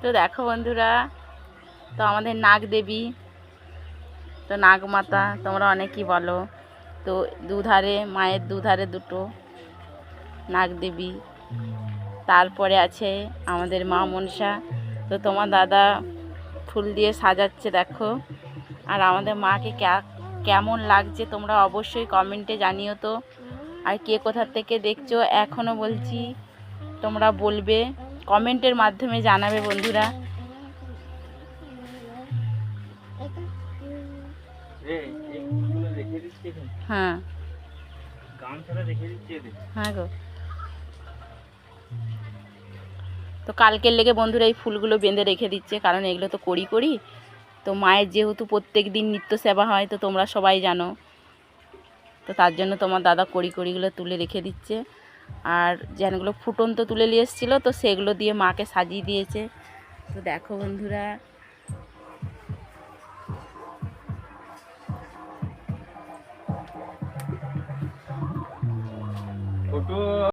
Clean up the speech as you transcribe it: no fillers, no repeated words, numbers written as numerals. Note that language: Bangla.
তো দেখো বন্ধুরা, তো আমাদের নাগ দেবী, তো নাগ মাতা তোমরা অনেকেই বলো। তো দুধারে মায়ের দুধারে দুটো নাগ দেবী, তারপরে আছে আমাদের মা মনসা। তো তোমার দাদা ফুল দিয়ে সাজাচ্ছে দেখো। আর আমাদের মাকে কেমন লাগছে তোমরা অবশ্যই কমেন্টে জানিও। তো আর কে কোথা থেকে দেখছো এখনও বলছি তোমরা বলবে, কমেন্টের মাধ্যমে জানাবে বন্ধুরা। হ্যাঁ হ্যাঁ গো, তো কালকের লেগে বন্ধুরা এই ফুলগুলো বেঁধে রেখে দিচ্ছে, কারণ এগুলো তো করি তো মায়ের যেহেতু প্রত্যেক দিন নিত্য সেবা হয় তো তোমরা সবাই জানো, তো তার জন্য তোমার দাদা কড়িগুলো তুলে রেখে দিচ্ছে। আর যেনগুলো ফুটন্ত তুলে নিয়ে এসেছিলো তো সেগুলো দিয়ে মাকে সাজিয়ে দিয়েছে। তো দেখো বন্ধুরা,